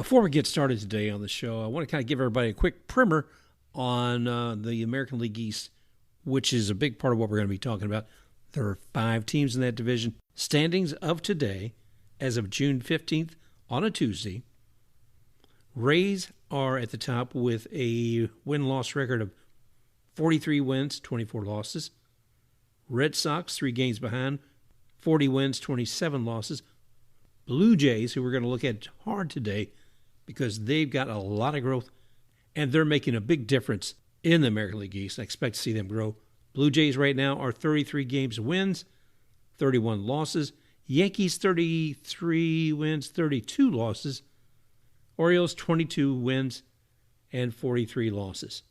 Before we get started today on the show, I want to kind of give everybody a quick primer on the American League East, which is a big part of what we're going to be talking about. There are 5 teams in that division. Standings of today, as of June 15th on a Tuesday, Rays are at the top with a win-loss record of 43 wins, 24 losses. Red Sox, 3 games behind, 40 wins, 27 losses. Blue Jays, who we're going to look at hard today because they've got a lot of growth and they're making a big difference in the American League East. I expect to see them grow. Blue Jays right now are 33 games wins, 31 losses. Yankees, 33 wins, 32 losses. Orioles, 22 wins and 43 losses.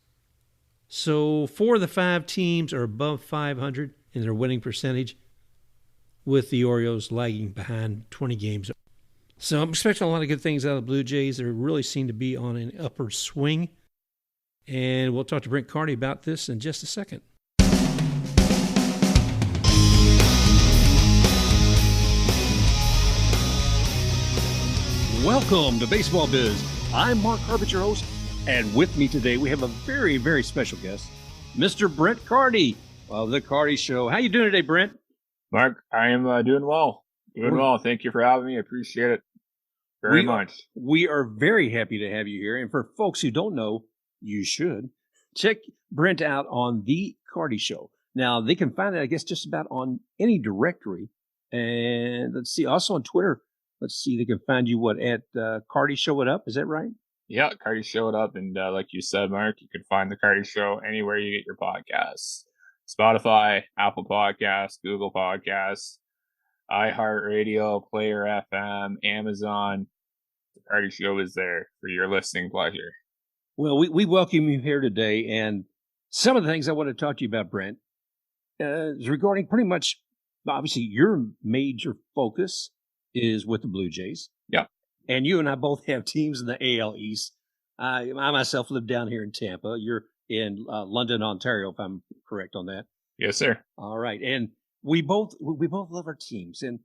So 4 of the 5 teams are above 500 in their winning percentage, with the Orioles lagging behind 20 games. So I'm expecting a lot of good things out of the Blue Jays. They really seem to be on an upward swing. And we'll talk to Brent Cardy about this in just a second. Welcome to Baseball Biz. I'm Mark Harbert, your host, and with me today we have a very, very special guest, Mr. Brent Cardy of The Cardy Show. How you doing today, Brent? Mark, I am doing well. Thank you for having me. I appreciate it very much. We are very happy to have you here. And for folks who don't know, you should check Brent out on The Cardy Show. Now, they can find it, I guess, just about on any directory. And let's see, also on Twitter. Let's see, they can find you, at Cardy Show It Up. Is that right? Yeah, Cardy Show It Up. And like you said, Mark, you can find The Cardy Show anywhere you get your podcasts. Spotify, Apple Podcasts, Google Podcasts, iHeartRadio, Player FM, Amazon. The Cardy Show is there for your listening pleasure. Well, we welcome you here today. And some of the things I want to talk to you about, Brent, is regarding pretty much, obviously, your major focus is with the Blue Jays. Yeah. And you and I both have teams in the AL East. I myself live down here in Tampa. You're in London, Ontario, if I'm correct on that. Yes, sir. All right. And we both love our teams. And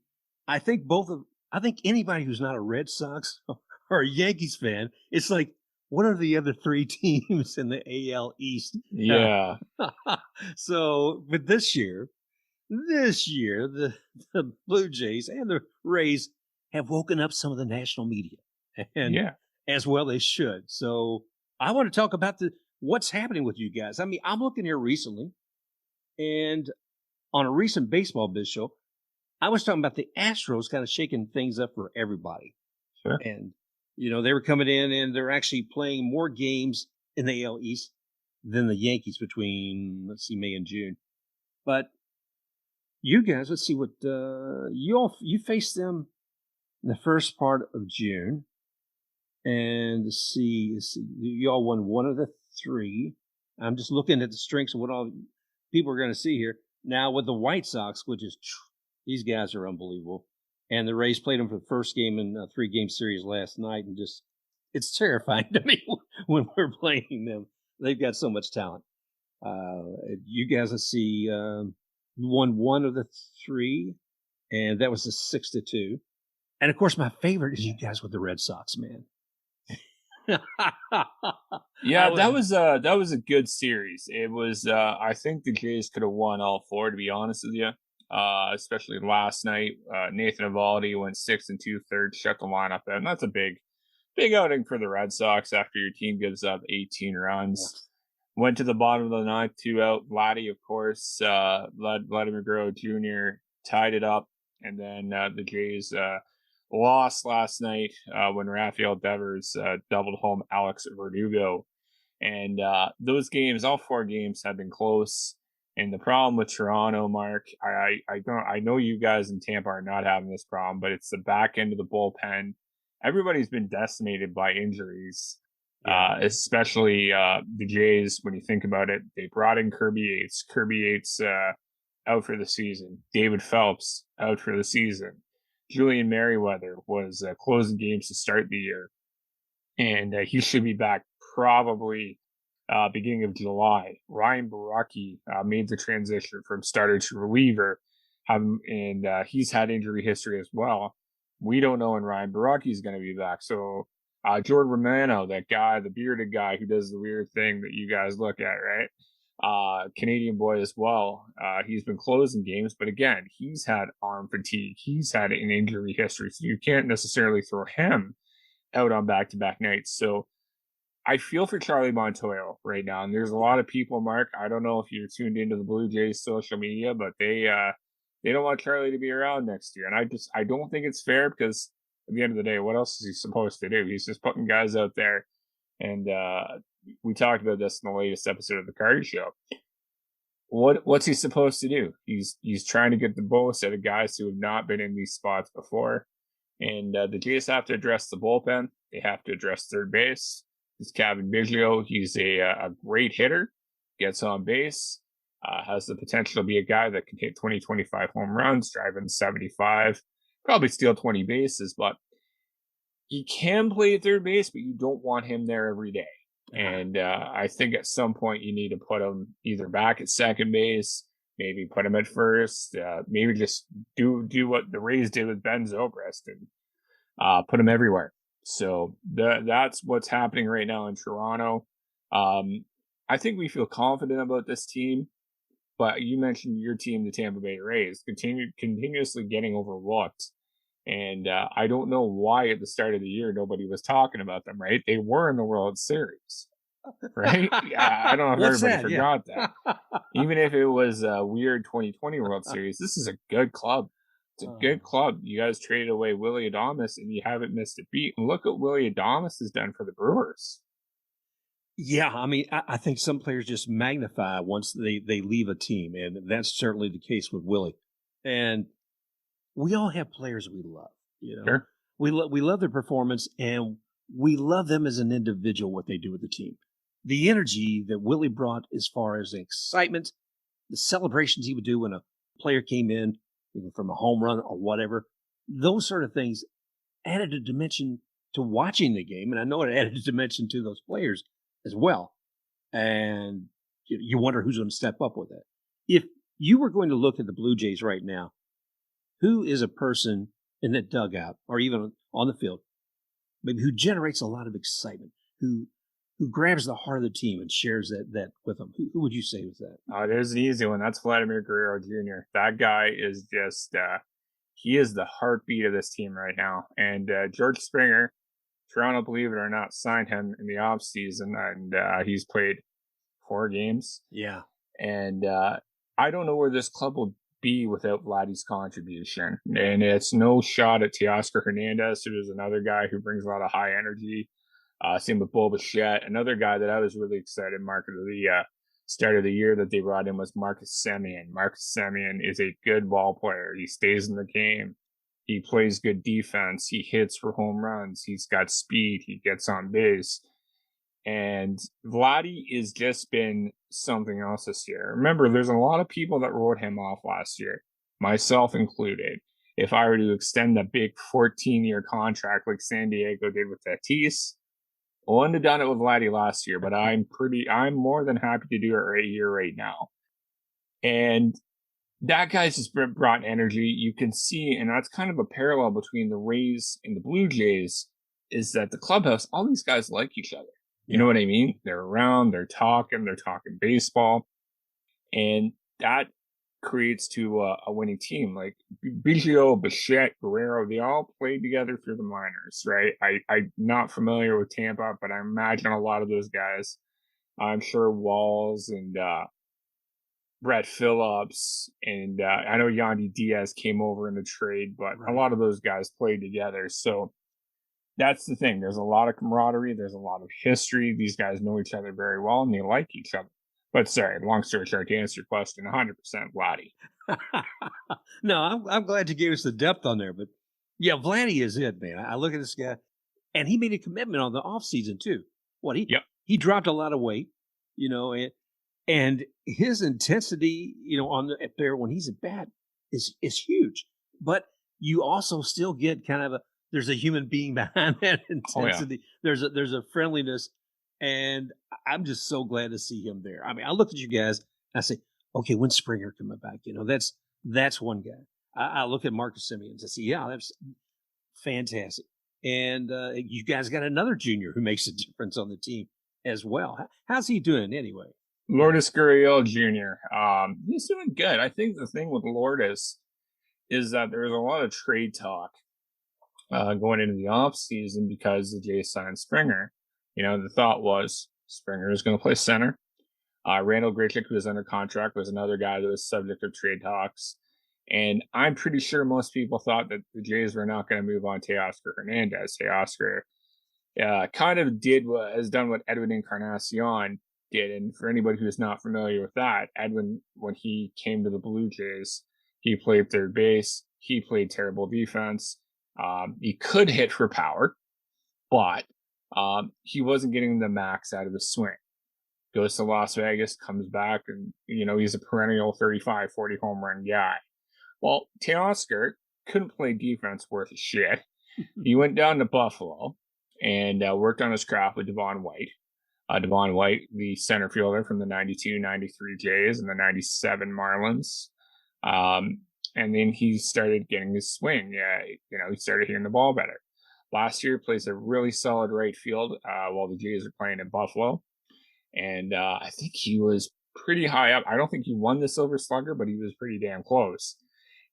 I think anybody who's not a Red Sox or a Yankees fan, it's like, what are the other 3 teams in the AL East? Yeah. But this year, the Blue Jays and the Rays have woken up some of the national media. And as well they should. So I want to talk about what's happening with you guys. I mean, I'm looking here recently, and on a recent Baseball Biz show, I was talking about the Astros kind of shaking things up for everybody. Sure. And, they were coming in, and they're actually playing more games in the AL East than the Yankees between, May and June. But you guys, let's see what you faced them in the first part of June. And let's see, y'all won 1 of the 3. I'm just looking at the strengths of what all people are going to see here. Now with the White Sox, which is, these guys are unbelievable. And the Rays played them for the first game in a 3-game series last night. And it's terrifying to me when we're playing them. They've got so much talent. You guys, let's see, you won 1 of the 3. And that was a 6-2. And of course, my favorite is you guys with the Red Sox, man. Yeah, that was a good series. It was I think the Jays could have won all 4, to be honest with you. Especially last night. Nathan Eovaldi went 6 2/3, shut the lineup out. And that's a big outing for the Red Sox after your team gives up 18 runs. Went to the bottom of the 9th, 2 out. Vladdy, of course, Vlad Guerrero Jr. tied it up, and then the Jays lost last night when Rafael Devers doubled home Alex Verdugo. And those games, all 4 games, have been close. And the problem with Toronto, Mark, I know you guys in Tampa are not having this problem, but it's the back end of the bullpen. Everybody's been decimated by injuries, especially the Jays. When you think about it, they brought in Kirby Yates. Kirby Yates out for the season. David Phelps out for the season. Julian Merriweather was closing games to start the year, and he should be back probably beginning of July. Ryan Baraki made the transition from starter to reliever, and he's had injury history as well. We don't know when Ryan Baraki is going to be back, so Jordan Romano, that guy, the bearded guy who does the weird thing that you guys look at, right? Canadian boy as well. He's been closing games, but again, he's had arm fatigue. He's had an injury history, so you can't necessarily throw him out on back-to-back nights. So I feel for Charlie Montoyo right now, and there's a lot of people, Mark. I don't know if you're tuned into the Blue Jays social media, but they don't want Charlie to be around next year, and I don't think it's fair because at the end of the day, what else is he supposed to do? He's just putting guys out there, and we talked about this in the latest episode of the Cardy Show. What's he supposed to do? He's trying to get the most out of guys who have not been in these spots before, and the Jays have to address the bullpen. They have to address third base. This Kevin Biggio, he's a great hitter, gets on base, has the potential to be a guy that can hit 20, 25 home runs, driving 75, probably steal 20 bases, but he can play third base, but you don't want him there every day. And I think at some point you need to put him either back at second base, maybe put him at first, maybe just do what the Rays did with Ben Zobrist and put him everywhere. So that's what's happening right now in Toronto. I think we feel confident about this team, but you mentioned your team, the Tampa Bay Rays, continuously getting overlooked. And I don't know why at the start of the year nobody was talking about them, right? They were in the World Series, right? I don't know if everybody forgot that. Even if it was a weird 2020 World Series, this is a good club. It's a good club. You guys traded away Willy Adames, and you haven't missed a beat. And look what Willy Adames has done for the Brewers. Yeah, I mean, I think some players just magnify once they leave a team, and that's certainly the case with Willie. And we all have players we love. You know, Sure. we love their performance, and we love them as an individual. What they do with the team, the energy that Willie brought, as far as the excitement, the celebrations he would do when a player came in, from a home run or whatever, those sort of things added a dimension to watching the game. And I know it added a dimension to those players as well. And you wonder who's going to step up with that. If you were going to look at the Blue Jays right now, who is a person in that dugout or even on the field, maybe who generates a lot of excitement, who grabs the heart of the team and shares that with them? Who would you say was that? There's an easy one. That's Vladdy Guerrero Jr. That guy is just, he is the heartbeat of this team right now. And George Springer, Toronto, believe it or not, signed him in the offseason, and he's played 4 games. Yeah. And I don't know where this club will be without Vladdy's contribution. And it's no shot at Teoscar Hernandez, who is another guy who brings a lot of high energy. Same with Bichette. Another guy that I was really excited, Mark, at the start of the year that they brought in was Marcus Semien. Marcus Semien is a good ball player. He stays in the game. He plays good defense. He hits for home runs. He's got speed. He gets on base. And Vladdy has just been something else this year. Remember, there's a lot of people that wrote him off last year, myself included. If I were to extend the big 14-year contract like San Diego did with Tatis, I wouldn't have done it with Vladdy last year, but I'm more than happy to do it right here, right now. And that guy's just brought energy. You can see, and that's kind of a parallel between the Rays and the Blue Jays, is that the clubhouse, all these guys like each other. You know what I mean? They're around, they're talking baseball. And that creates to a winning team. Like Biggio, Bichette, Guerrero, they all played together through the minors, right? I'm not familiar with Tampa, but I imagine a lot of those guys. I'm sure Walls and Brett Phillips and I know Yandy Diaz came over in the trade, but a lot of those guys played together. So that's the thing. There's a lot of camaraderie. There's a lot of history. These guys know each other very well, and they like each other. But sorry, long story short, to answer your question, 100% Vladdy. No, I'm glad you gave us the depth on there. But yeah, Vladdy is it, man. I look at this guy, and he made a commitment on the offseason too. He dropped a lot of weight, and his intensity, on the there when he's at bat is huge. But you also still get kind of there's a human being behind that intensity. Oh, yeah. There's a friendliness, and I'm just so glad to see him there. I mean, I look at you guys, and I say, okay, when's Springer coming back? That's one guy. I look at Marcus Semien and I say, yeah, that's fantastic. And you guys got another junior who makes a difference on the team as well. How's he doing anyway? Lourdes Gurriel Jr. He's doing good. I think the thing with Lourdes is that there's a lot of trade talk going into the off season because the Jays signed Springer. The thought was Springer is going to play center. Randall Grichuk, who was under contract, was another guy that was subject of trade talks. And I'm pretty sure most people thought that the Jays were not going to move on Teoscar Hernandez. Teoscar kind of has done what Edwin Encarnacion did. And for anybody who's not familiar with that, Edwin, when he came to the Blue Jays, he played third base. He played terrible defense. He could hit for power, but he wasn't getting the max out of his swing. Goes to Las Vegas, comes back, and, he's a perennial 35, 40 home run guy. Well, Teoscar couldn't play defense worth a shit. He went down to Buffalo and worked on his craft with Devon White. Devon White, the center fielder from the 92, 93 Jays and the 97 Marlins. And then he started getting his swing. He started hitting the ball better. Last year, plays a really solid right field while the Jays are playing in Buffalo. And I think he was pretty high up. I don't think he won the Silver Slugger, but he was pretty damn close.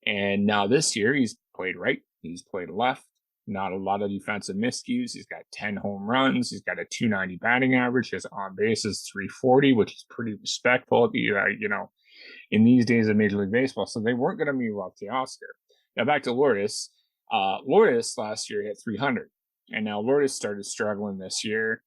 And now this year, he's played right. He's played left. Not a lot of defensive miscues. He's got 10 home runs. He's got a 290 batting average. His on base is 340, which is pretty respectful, in these days of Major League Baseball. So they weren't going to move up Teoscar. Now back to Lourdes. Lourdes last year hit 300. And now Lourdes started struggling this year.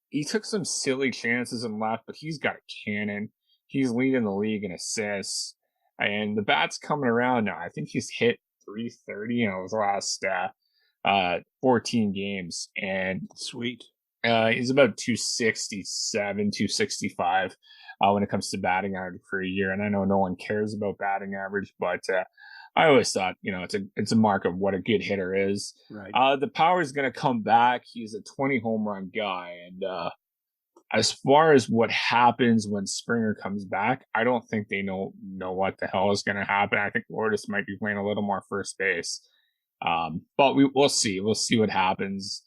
He took some silly chances and left, but he's got a cannon. He's leading the league in assists. And the bat's coming around now. I think he's hit 330 in his last 14 games. And sweet. He's about 267, 265 when it comes to batting average for a year. And I know no one cares about batting average, but I always thought, it's a mark of what a good hitter is. Right. The power is going to come back. He's a 20 home run guy. And as far as what happens when Springer comes back, I don't think they know what the hell is going to happen. I think Lourdes might be playing a little more first base. But we'll see. We'll see what happens.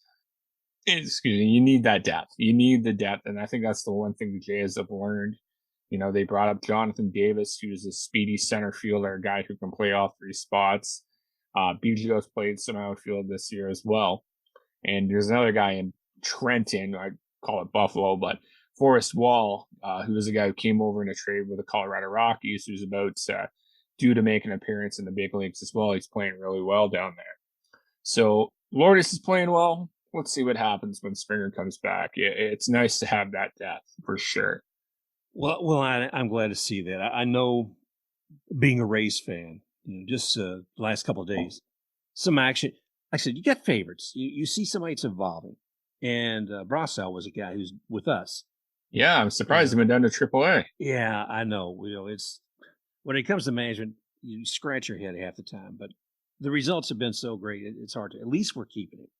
Excuse me. You need that depth. You need the depth. And I think that's the one thing the Jays have learned. They brought up Jonathan Davis, who's a speedy center fielder, a guy who can play all three spots. Bichette played some outfield this year as well. And there's another guy in Trenton, I call it Buffalo, but Forrest Wall, who was a guy who came over in a trade with the Colorado Rockies, who's about due to make an appearance in the big leagues as well. He's playing really well down there. So Lourdes is playing well. Let's see what happens when Springer comes back. It's nice to have that depth for sure. Well, I'm glad to see that. I know, being a Rays fan, just the last couple of days, some action. Like I said, you got favorites. You see somebody that's evolving. And Brosseau was a guy who's with us. Yeah, I'm surprised he went down to AAA. Yeah, I know. It's when it comes to management, you scratch your head half the time. But the results have been so great, it's hard to. At least we're keeping it.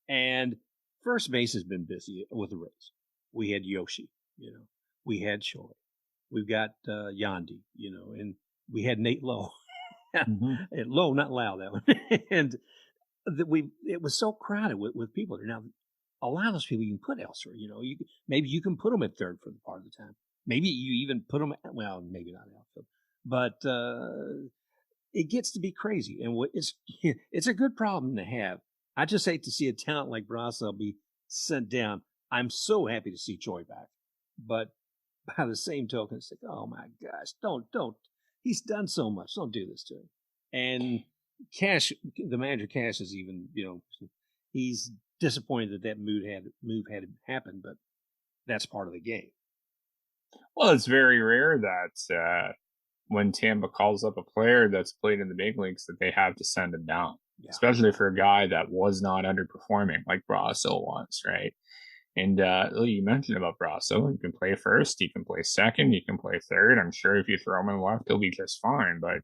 And first base has been busy with the Rays. We had Yoshi, we had Choi, we've got Yandy, and we had Nate Lowe. And Lowe, not Lowe, that one. And it was so crowded with people. Now, a lot of those people you can put elsewhere. Maybe you can put them at third for the part of the time. Maybe you even put them maybe not outfield, but it gets to be crazy, and it's a good problem to have. I just hate to see a talent like Brosseau be sent down. I'm so happy to see Choi back, but by the same token, it's like, oh my gosh, don't. He's done so much. Don't do this to him. And Cash, the manager Cash, is even, he's disappointed that move had happened, but that's part of the game. Well, it's very rare that when Tampa calls up a player that's played in the big leagues that they have to send him down, especially for a guy that was not underperforming like Brosseau was, right? And you mentioned about Brosseau. He can play first, he can play second, he can play third. I'm sure if you throw him in left, he'll be just fine. But,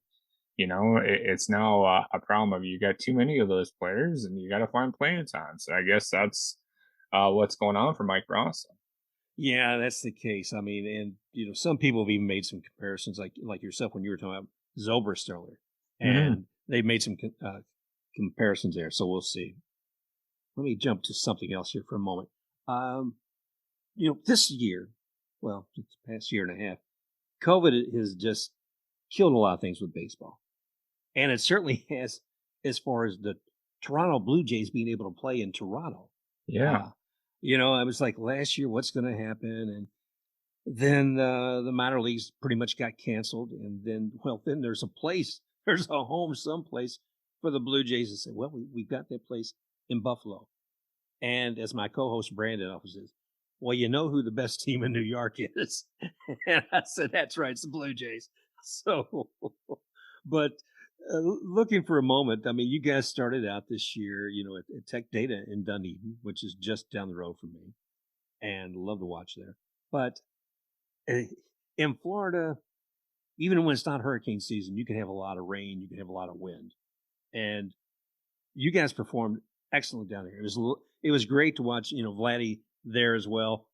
it's now a problem of you got too many of those players and you got to find playing time. So I guess that's what's going on for Mike Brosseau. Yeah, that's the case. I mean, and, some people have even made some comparisons like yourself when you were talking about Zobrist earlier. And they made some comparisons there. So we'll see. let me jump to something else here for a moment. This year, well, the past year and a half, COVID has just killed a lot of things with baseball. And it certainly has, as far as the Toronto Blue Jays being able to play in Toronto. Yeah. I was like, last year, what's going to happen? And then the minor leagues pretty much got canceled. And then there's a home someplace for the Blue Jays to say, well, we've got that place in Buffalo. And as my co-host Brandon always says, well, you know who the best team in New York is? And I said, that's right, it's the Blue Jays. So, but looking for a moment, I mean, you guys started out this year, at TechData in Dunedin, which is just down the road from me, and love to watch there. But in Florida, even when it's not hurricane season, you can have a lot of rain, you can have a lot of wind, and you guys performed excellent down there. It was great to watch, Vladdy there as well,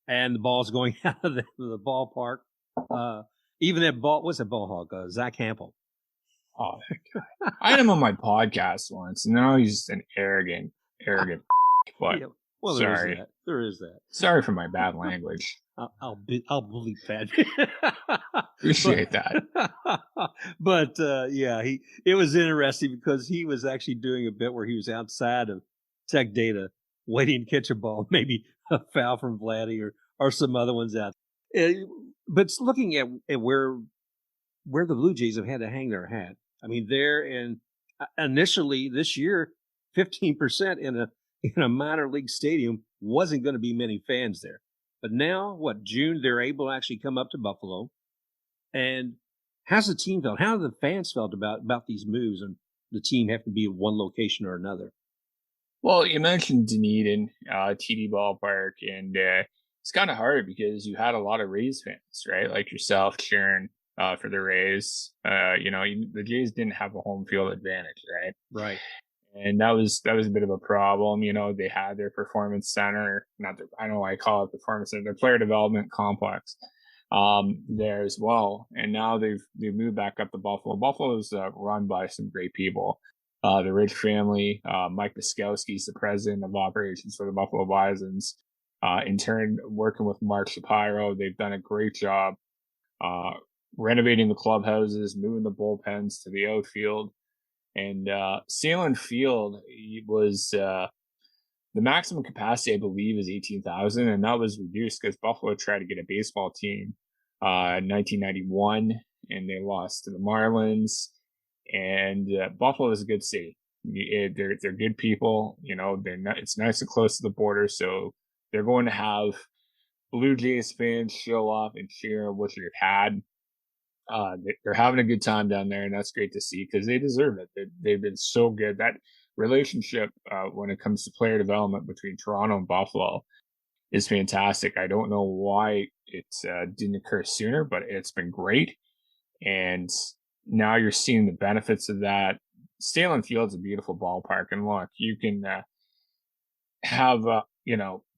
and the ball's going out of the ballpark. Even that ball, what's that ball hog? Zach Hampel. Oh, that guy. I had him on my podcast once, and now he's an arrogant. But yeah, well, sorry, there is that. Sorry for my bad language. I'll bleep that. Appreciate that. But it was interesting because he was actually doing a bit where he was outside of TechData waiting to catch a ball, maybe a foul from Vladdy or some other ones out. But looking at where the Blue Jays have had to hang their hat. I mean, they're initially this year, 15% in a minor league stadium wasn't going to be many fans there. But now, June, they're able to actually come up to Buffalo. And how's the team felt? How have the fans felt about these moves and the team having to be in one location or another? Well, you mentioned Dunedin, TD Ballpark, and it's kind of hard because you had a lot of Rays fans, right? Like yourself cheering for the Rays. The Jays didn't have a home field advantage, right? Right. And that was a bit of a problem. They had their performance center, I don't know why I call it performance center, their player development complex there as well. And now they've moved back up to Buffalo. Buffalo's run by some great people. The Rich family, Mike Piskowski's the president of operations for the Buffalo Bisons. In turn, working with Mark Shapiro, they've done a great job renovating the clubhouses, moving the bullpens to the outfield. And Sahlen Field was the maximum capacity, I believe, is 18,000, and that was reduced because Buffalo tried to get a baseball team in 1991, and they lost to the Marlins. And Buffalo is a good city. They're good people. It's nice and close to the border, so they're going to have Blue Jays fans show up and cheer, which they've had. They're having a good time down there, and that's great to see because they deserve it. They've been so good. That relationship when it comes to player development between Toronto and Buffalo is fantastic. I don't know why it didn't occur sooner, but it's been great. And now you're seeing the benefits of that. Sahlen Field's a beautiful ballpark, and look, you can have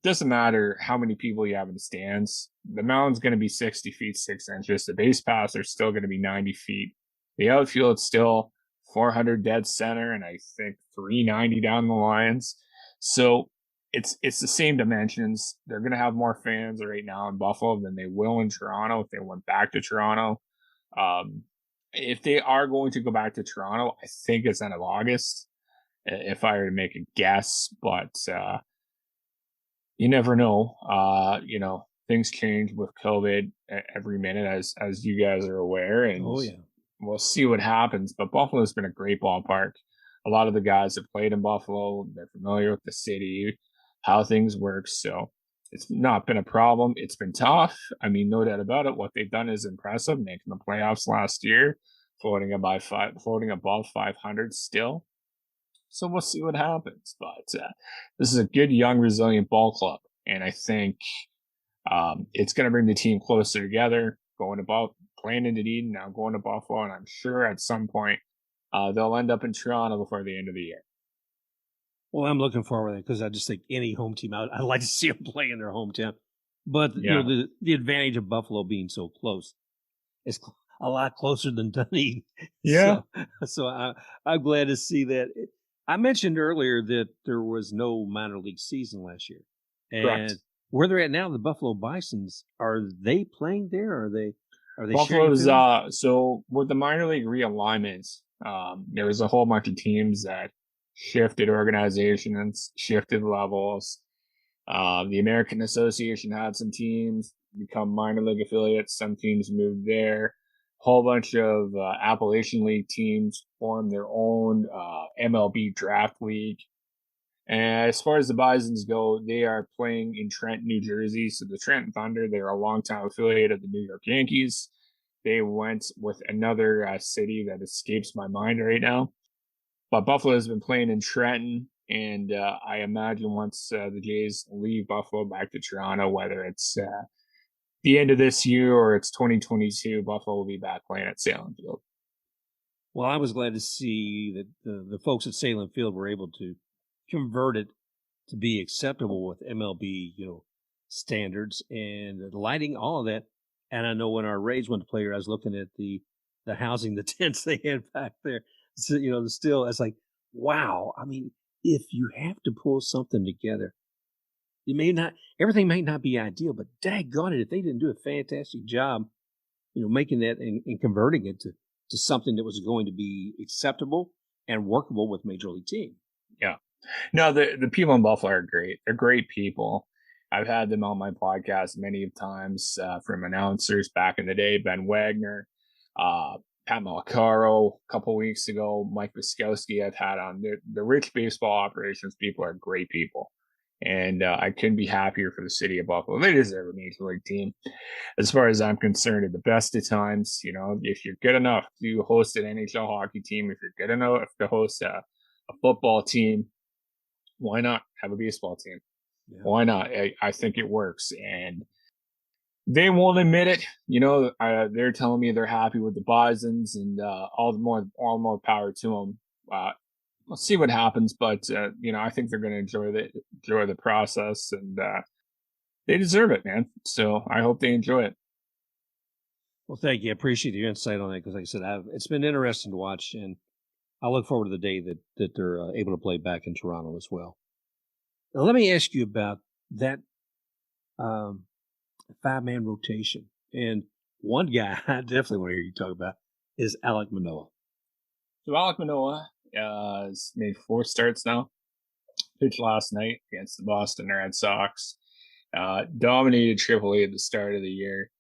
doesn't matter how many people you have in the stands. The mound's going to be 60 feet, 6 inches. The base paths are still going to be 90 feet. The outfield's still 400 dead center, and I think 390 down the lines. So it's the same dimensions. They're going to have more fans right now in Buffalo than they will in Toronto if they went back to Toronto. If they are going to go back to Toronto, I think it's end of August, if I were to make a guess. But you never know. Things change with COVID every minute, as you guys are aware, and we'll see what happens. But Buffalo's been a great ballpark. A lot of the guys have played in Buffalo. They're familiar with the city, how things work. So it's not been a problem. It's been tough. I mean, no doubt about it. What they've done is impressive, making the playoffs last year, floating above 500 still. So we'll see what happens. But this is a good, young, resilient ball club. And I think it's going to bring the team closer together, playing in Dunedin, now going to Buffalo. And I'm sure at some point they'll end up in Toronto before the end of the year. Well, I'm looking forward to it because I just think any home team out, I'd like to see them play in their hometown. But the advantage of Buffalo being so close, it's a lot closer than Dunedin. Yeah. So I'm glad to see that. I mentioned earlier that there was no minor league season last year. And Correct. where they're at now, the Buffalo Bisons, are they playing there? Are they Buffalo's sharing so with the minor league realignments, there was a whole bunch of teams that shifted organizations, shifted levels. The American Association had some teams become minor league affiliates. Some teams moved there. Whole bunch of Appalachian League teams formed their own MLB draft league. And as far as the Bisons go, they are playing in Trenton, New Jersey. So the Trenton Thunder, they're a longtime affiliate of the New York Yankees. They went with another city that escapes my mind right now. But Buffalo has been playing in Trenton. And I imagine once the Jays leave Buffalo back to Toronto, whether it's the end of this year or it's 2022, Buffalo will be back playing at Sahlen Field. Well, I was glad to see that the folks at Sahlen Field were able to convert it to be acceptable with MLB, standards and the lighting, all of that. And I know when our Rays went to play here, I was looking at the housing, the tents they had back there. So, still, it's like, wow. I mean, if you have to pull something together, everything may not be ideal, but daggone it, if they didn't do a fantastic job, making that and converting it to something that was going to be acceptable and workable with Major League team. Yeah. No, the people in Buffalo are great. They're great people. I've had them on my podcast many times from announcers back in the day, Ben Wagner, Pat Malacaro a couple weeks ago, Mike Wiskowski I've had on. The Rich Baseball Operations people are great people. And I couldn't be happier for the city of Buffalo. They deserve a Major League team. As far as I'm concerned, at the best of times, if you're good enough to host an NHL hockey team, if you're good enough to host a football team, why not have a baseball team? Yeah. Why not? I think it works. And they won't admit it. They're telling me they're happy with the Bisons, and all more power to them. We'll see what happens, but I think they're going to enjoy the process, and they deserve it, man. So I hope they enjoy it. Well, thank you. I appreciate your insight on that because, like I said, it's been interesting to watch, and I look forward to the day that they're able to play back in Toronto as well. Now, let me ask you about that 5-man rotation, and one guy I definitely want to hear you talk about is Alek Manoah. So Alek Manoah has made 4 starts now. Pitched last night against the Boston Red Sox. Dominated AAA at the start of the year.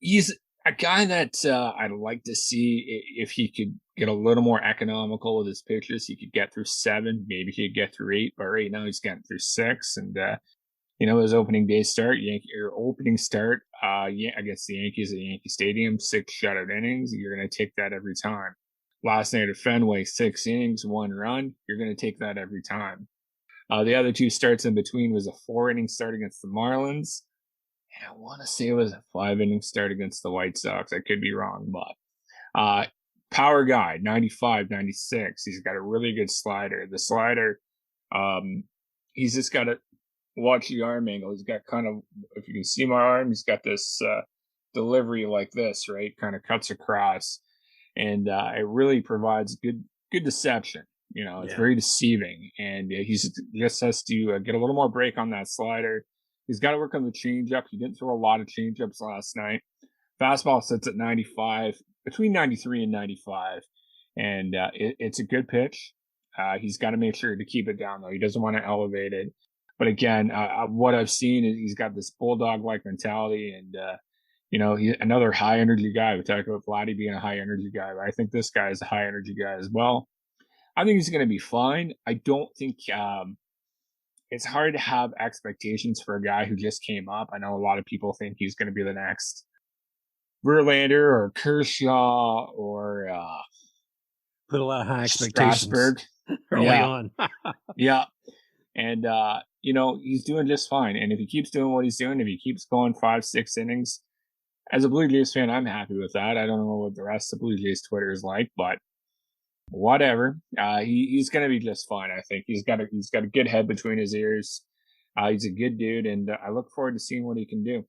He's a guy that I'd like to see if he could get a little more economical with his pitches. He could get through 7, maybe he could get through 8, but right now he's getting through 6. And his opening start against the Yankees at Yankee Stadium, 6 shutout innings. You're going to take that every time. Last night at Fenway, 6 innings, 1 run. You're going to take that every time. The other 2 starts in between was a 4-inning start against the Marlins. And I want to say it was a 5-inning start against the White Sox. I could be wrong, but power guy, 95, 96. He's got a really good slider. The slider, he's just got to watch the arm angle. He's got kind of, if you can see my arm, he's got this delivery like this, right? Kind of cuts across. And it really provides good deception. It's very deceiving. And he just has to get a little more break on that slider. He's got to work on the changeup. He didn't throw a lot of changeups last night. Fastball sits at 95, between 93 and 95. And it's a good pitch. He's got to make sure to keep it down, though. He doesn't want to elevate it. But again, what I've seen is he's got this bulldog-like mentality, and he's another high-energy guy. We talked about Vladdy being a high-energy guy, but I think this guy is a high-energy guy as well. I think he's going to be fine. I don't think it's hard to have expectations for a guy who just came up. I know a lot of people think he's going to be the next Verlander or Kershaw or put a lot of high expectations. Strasburg early on. Yeah. And, he's doing just fine. And if he keeps doing what he's doing, if he keeps going 5-6 innings, as a Blue Jays fan, I'm happy with that. I don't know what the rest of Blue Jays Twitter is like, but whatever. He's going to be just fine. I think he's got a good head between his ears. He's a good dude, and I look forward to seeing what he can do.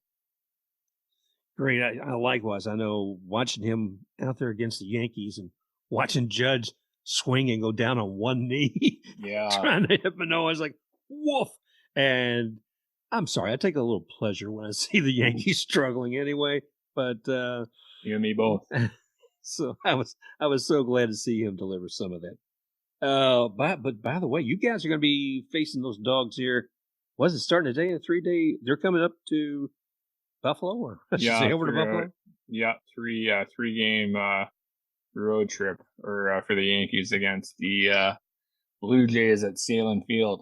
Great. I likewise. I know watching him out there against the Yankees and watching Judge swing and go down on one knee, trying to hit Manoah. I was like, woof. And I'm sorry, I take a little pleasure when I see the Yankees struggling anyway. But you and me both. So I was so glad to see him deliver some of that. But by the way, you guys are going to be facing those dogs here. Was it starting today? A 3-day? They're coming up to Buffalo, or over to Buffalo. Three game road trip or for the Yankees against the Blue Jays at Sahlen Field.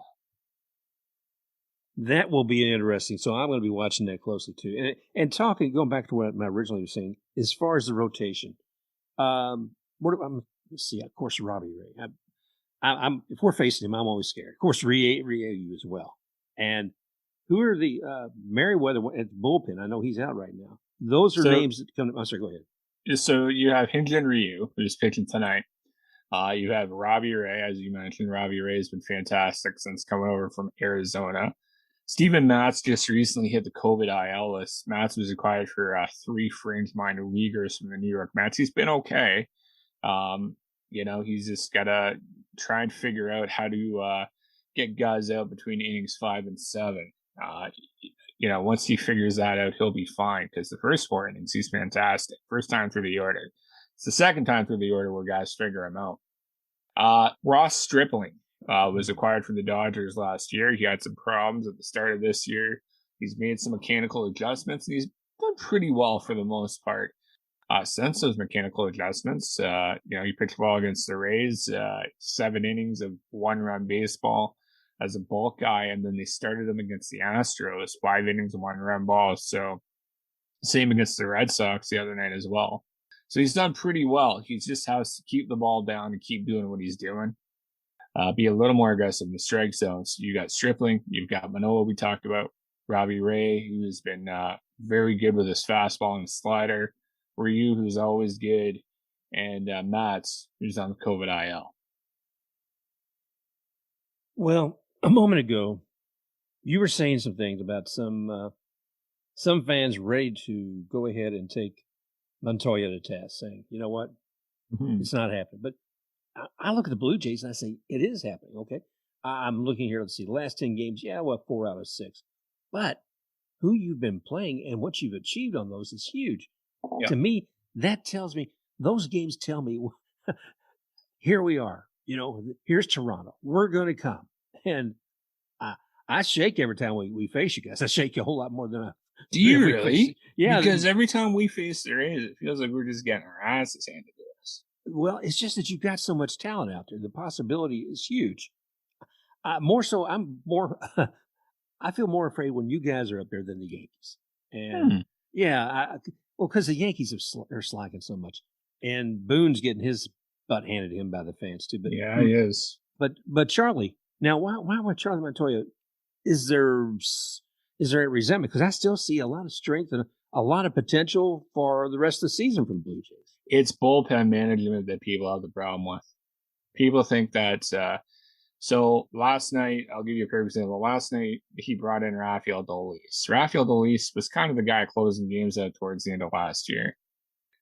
That will be interesting. So I'm going to be watching that closely too. And going back to what I originally was saying, as far as the rotation, let's see. Of course, Robby Ray. If we're facing him, I'm always scared. Of course, Ryu as well. And who are the Merriweather at the bullpen? I know he's out right now. Those are names that come. I'm sorry. Go ahead. So you have Hyun-jin Ryu, who's pitching tonight. You have Robby Ray, as you mentioned. Robby Ray has been fantastic since coming over from Arizona. Steven Matz just recently hit the COVID IL list. Matz was acquired for 3 fringe minor leaguers from the New York Mets. He's been okay. He's just got to try and figure out how to get guys out between innings 5 and 7. Once he figures that out, he'll be fine because the first 4 innings, he's fantastic. First time through the order. It's the second time through the order where guys figure him out. Ross Stripling was acquired from the Dodgers last year. He had some problems at the start of this year. He's made some mechanical adjustments, and he's done pretty well for the most part. Since those mechanical adjustments, he pitched well against the Rays, 7 innings of 1-run baseball as a bulk guy, and then they started him against the Astros, 5 innings of 1-run balls. So same against the Red Sox the other night as well. So he's done pretty well. He just has to keep the ball down and keep doing what he's doing. Be a little more aggressive in the strike zone. So you got Stripling, you've got Manoah, we talked about, Robby Ray, who has been very good with his fastball and slider, Ryu, who's always good, and Matz, who's on the COVID IL. Well, a moment ago, you were saying some things about some fans ready to go ahead and take Montoya to task, saying, you know what, it's not happening. But I look at the Blue Jays and I say, it is happening, okay? I'm looking here, let's see, the last 10 games, 4 out of 6. But who you've been playing and what you've achieved on those is huge. Yeah. To me, that tells me, those games tell me, here we are. Here's Toronto. We're going to come. And I shake every time we face you guys. I shake a whole lot more than I. Do you really? Yeah. Because every time we face the Rays, it feels like we're just getting our asses handed to us. Well, it's just that you've got so much talent out there. The possibility is huge. I feel more afraid when you guys are up there than the Yankees. And because the Yankees are slacking so much. And Boone's getting his butt handed to him by the fans too. But yeah, he is. But Charlie, now why would Charlie Montoya? Is there a resentment? Because I still see a lot of strength and a lot of potential for the rest of the season from the Blue Jays. It's bullpen management that people have the problem with. People think that. So last night, I'll give you a perfect example. Last night, he brought in Rafael Dolis. Rafael Dolis was kind of the guy closing games out towards the end of last year.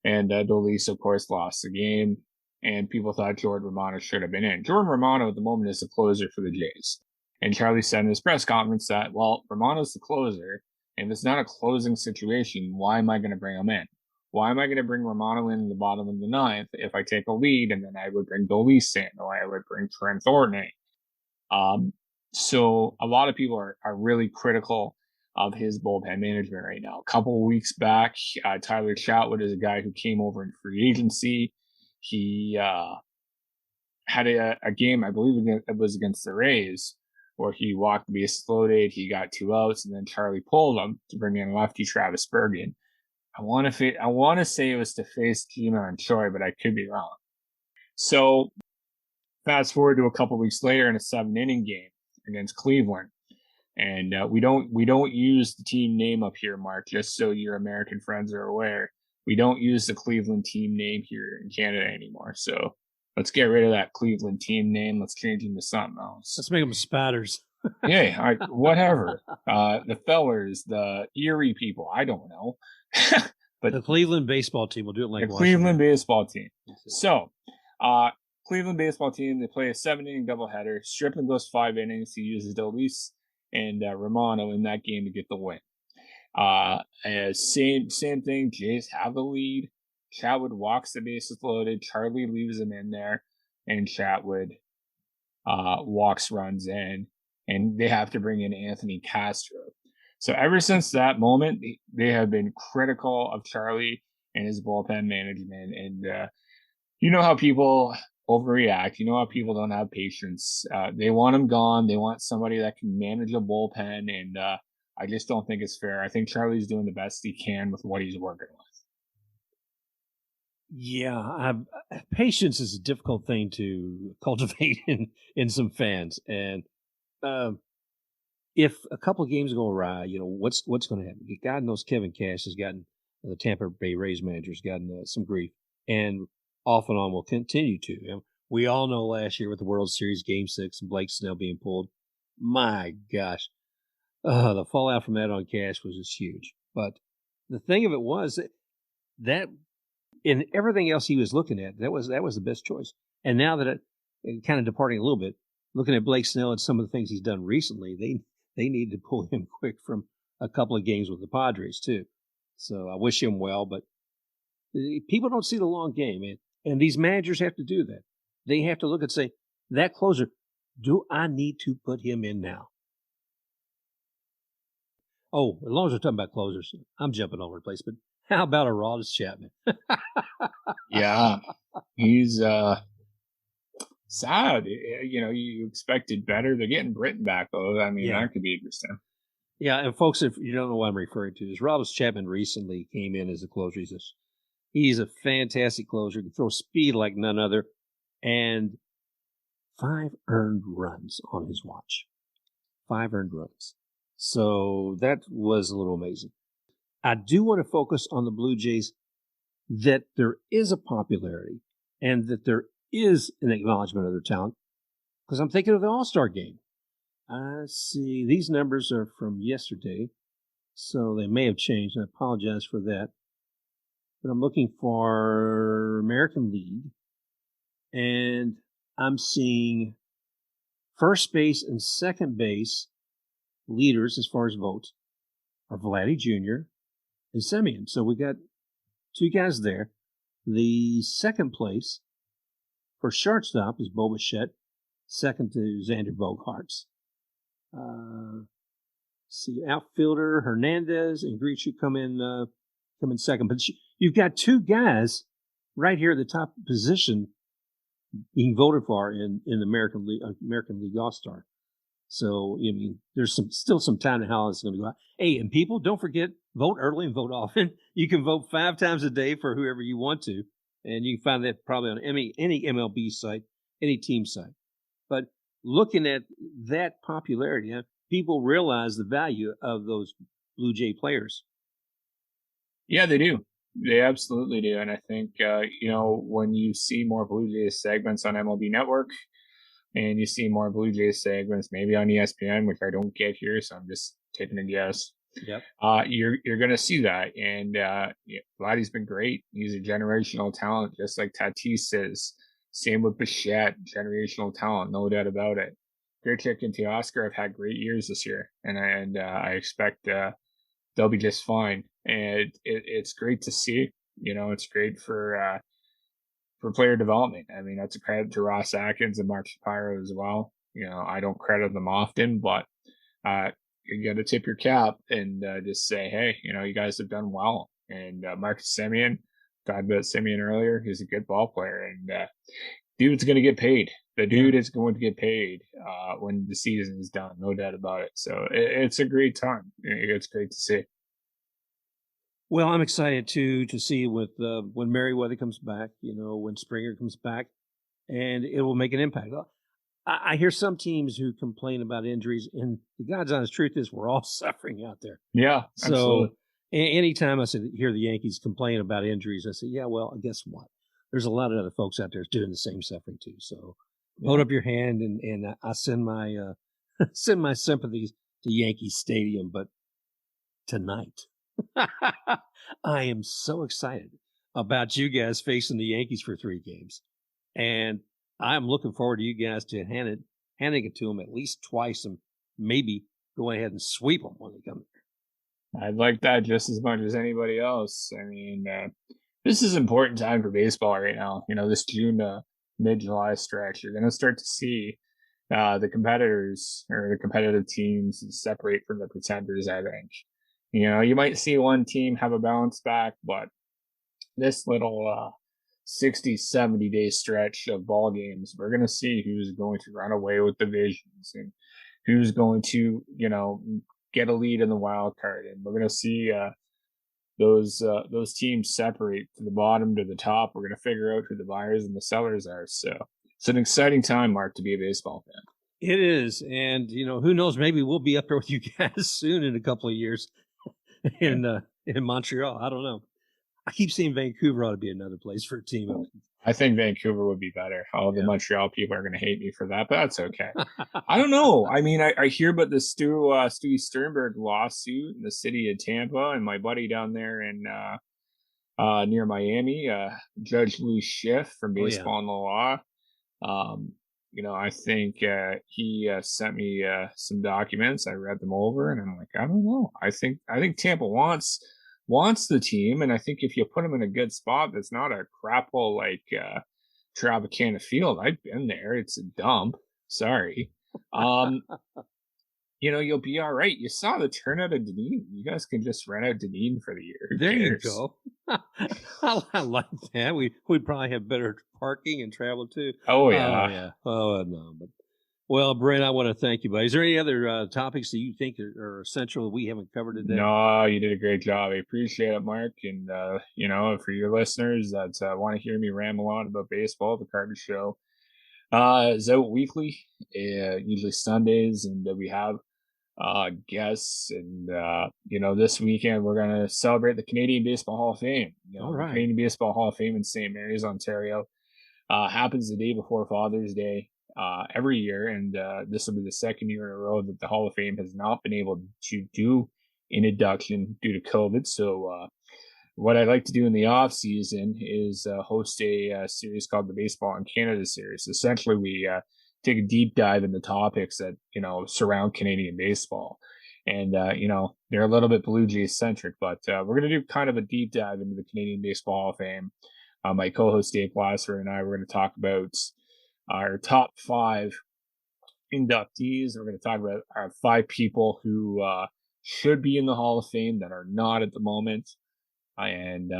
And Dolis, of course, lost the game. And people thought Jordan Romano should have been in. Jordan Romano at the moment is the closer for the Jays. And Charlie said in his press conference that, well, Romano's the closer. And if it's not a closing situation, why am I going to bring him in? Why am I going to bring Romano in the bottom of the 9th if I take a lead and then I would bring Dolis in or I would bring Trent Thornton in? So a lot of people are really critical of his bullpen management right now. A couple of weeks back, Tyler Chatwood is a guy who came over in free agency. He had a game, I believe it was against the Rays, where he walked the bases loaded, he got 2 outs, and then Charlie pulled him to bring in lefty Travis Bergen. I want to say it was to face Ji-mon and Choi, but I could be wrong. So fast forward to a couple weeks later in a 7-inning game against Cleveland, and we don't use the team name up here, Mark. Just so your American friends are aware, we don't use the Cleveland team name here in Canada anymore. So let's get rid of that Cleveland team name. Let's change it to something else. Let's make them Spatters. Yeah, whatever. The Fellers, the Erie people. I don't know. But the Cleveland baseball team will do it like the Washington. Cleveland baseball team. So Cleveland baseball team, they play a 7-inning doubleheader. Strickland goes 5 innings. He uses Dolis and Romano in that game to get the win. Same thing. Jays have the lead. Chatwood walks the bases loaded. Charlie leaves him in there, and Chatwood walks runs in, and they have to bring in Anthony Castro. So ever since that moment, they have been critical of Charlie and his bullpen management. And you know how people overreact. You know how people don't have patience. They want him gone. They want somebody that can manage a bullpen, and I just don't think it's fair. I think Charlie's doing the best he can with what he's working with. Yeah, patience is a difficult thing to cultivate in some fans, and if a couple of games go awry, what's going to happen? God knows Kevin Cash has gotten the Tampa Bay Rays manager has gotten some grief, and off and on will continue to. And we all know last year with the World Series Game 6 and Blake Snell being pulled, my gosh, the fallout from that on Cash was just huge. But the thing of it was that in everything else he was looking at, that was the best choice. And now that it kind of departing a little bit, looking at Blake Snell and some of the things he's done recently, they need to pull him quick from a couple of games with the Padres too. So I wish him well, but people don't see the long game, and these managers have to do that. They have to look and say, that closer, do I need to put him in now? Oh, as long as we're talking about closers, I'm jumping all over the place, but how about Aroldis Chapman? Yeah, he's sad. You expected better. They're getting Brent back, though. I mean, that could be interesting. Yeah, and folks, if you don't know what I'm referring to, is Aroldis Chapman recently came in as a closer. He's a fantastic closer. Can throw speed like none other, and 5 earned runs on his watch. 5 earned runs. So that was a little amazing. I do want to focus on the Blue Jays, that there is a popularity and that there is an acknowledgement of their talent, because I'm thinking of the All-Star game. I see these numbers are from yesterday, so they may have changed. I apologize for that. But I'm looking for American League, and I'm seeing first base and second base leaders as far as votes are Vladdy Jr. and Semien. So we got 2 guys there. The second place for shortstop is Bichette, second to Xander Bogaerts. See, outfielder Hernandez and Griechu come in second. But you've got 2 guys right here at the top position being voted for in the American League All-Star. So, there's still some time to how it's going to go out. Hey, and people, don't forget, vote early and vote often. You can vote 5 times a day for whoever you want to, and you can find that probably on any MLB site, any team site. But looking at that popularity, people realize the value of those Blue Jay players. Yeah, they do. They absolutely do. And I think, when you see more Blue Jays segments on MLB Network, and you see more Blue Jays segments maybe on ESPN, which I don't get here, so I'm just taking a guess. Yep. You're going to see that. And Vladdy's been great. He's a generational talent, just like Tatis is. Same with Bichette, generational talent, no doubt about it. Grichuk and Teoscar have had great years this year, and I expect they'll be just fine. And it's great to see. It's great for player development. I mean, that's a credit to Ross Atkins and Mark Shapiro as well. I don't credit them often, but you got to tip your cap and just say, hey, you guys have done well. And Marcus Semien, talked about Semien earlier, he's a good ball player, and dude's going to get paid. The dude is going to get paid when the season is done, no doubt about it. So it's a great time. It's great to see. Well, I'm excited to see with when Merriweather comes back, when Springer comes back, and it will make an impact. I hear some teams who complain about injuries, and the God's honest truth is we're all suffering out there. Yeah, absolutely. So anytime I hear the Yankees complain about injuries, I say, yeah, well, guess what? There's a lot of other folks out there doing the same suffering too. So hold up your hand, and I send my send my sympathies to Yankee Stadium. But tonight, I am so excited about you guys facing the Yankees for 3 games. And I'm looking forward to you guys to handing it to them at least twice and maybe go ahead and sweep them when they come there. I'd like that just as much as anybody else. I mean, this is an important time for baseball right now. This June to mid-July stretch, you're going to start to see the competitors or the competitive teams separate from the pretenders, I think. You might see one team have a bounce back, but this little 60, 70-day stretch of ball games, we're going to see who's going to run away with divisions and who's going to, get a lead in the wild card. And we're going to see those teams separate from the bottom to the top. We're going to figure out who the buyers and the sellers are. So it's an exciting time, Mark, to be a baseball fan. It is. And, who knows, maybe we'll be up there with you guys soon in a couple of years in Montreal. I don't know. I keep seeing Vancouver ought to be another place for a team. I think Vancouver would be better. The Montreal people are going to hate me for that, but that's okay. I don't know. I mean, I hear about the Stewie Sternberg lawsuit in the city of Tampa, and my buddy down there in near Miami, Judge Louis Schiff from Baseball and the Law. I think he sent me some documents. I read them over, and I'm like, I don't know. I think Tampa wants the team, and I think if you put them in a good spot that's not a crap hole like Tropicana Field, I've been there. It's a dump. Sorry. You'll be all right. You saw the turnout of Dunedin. You guys can just rent out Dunedin for the year. There you go. I like that. We'd probably have better parking and travel too. Oh yeah. Oh no, but well, Brent, I want to thank you, buddy. Is there any other topics that you think are essential that we haven't covered today? No, you did a great job. I appreciate it, Mark. And, for your listeners that want to hear me ramble on about baseball, the Cardy Show is out weekly, usually Sundays. And we have guests. And, this weekend we're going to celebrate the Canadian Baseball Hall of Fame. All right. The Canadian Baseball Hall of Fame in St. Mary's, Ontario. Happens the day before Father's Day. Every year, and this will be the second year in a row that the Hall of Fame has not been able to do an induction due to COVID. So what I'd like to do in the off season is host a series called the Baseball in Canada series. Essentially, we take a deep dive into topics that surround Canadian baseball, and they're a little bit Blue Jays centric, but we're going to do kind of a deep dive into the Canadian Baseball Hall of Fame. My co-host Dave Glasser and I were going to talk about our top 5 inductees. We're going to talk about our 5 people who should be in the Hall of Fame that are not at the moment. And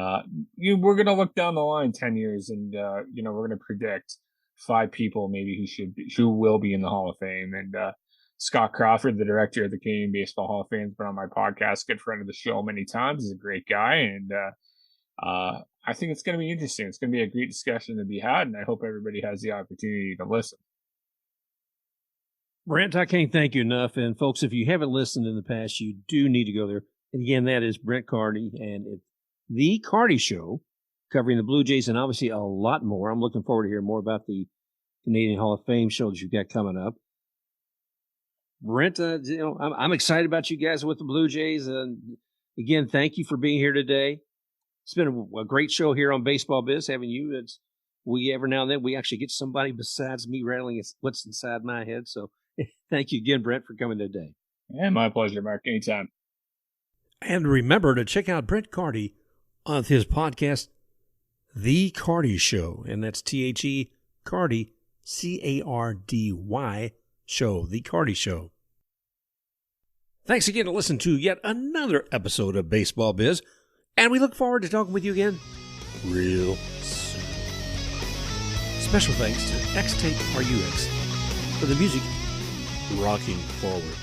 we're going to look down the line 10 years and, we're going to predict 5 people maybe who will be in the Hall of Fame. And Scott Crawford, the director of the Canadian Baseball Hall of Fame, has been on my podcast, good friend of the show many times. He's a great guy. And I think it's going to be interesting. It's going to be a great discussion to be had, and I hope everybody has the opportunity to listen. Brent, I can't thank you enough. And folks, if you haven't listened in the past, you do need to go there. And again, that is Brent Cardy, and it's the Cardy Show, covering the Blue Jays and obviously a lot more. I'm looking forward to hearing more about the Canadian Hall of Fame show that you've got coming up. Brent, I'm excited about you guys with the Blue Jays. And again, thank you for being here today. It's been a great show here on Baseball Biz, having you. Every now and then we actually get somebody besides me rattling what's inside my head. So thank you again, Brent, for coming today. Yeah, my pleasure, Mark. Anytime. And remember to check out Brent Cardy on his podcast, The Cardy Show. And that's THE Cardy, CARDY Show, The Cardy Show. Thanks again to listen to yet another episode of Baseball Biz. And we look forward to talking with you again real soon. Special thanks to X-Tape RUX for the music Rocking Forward.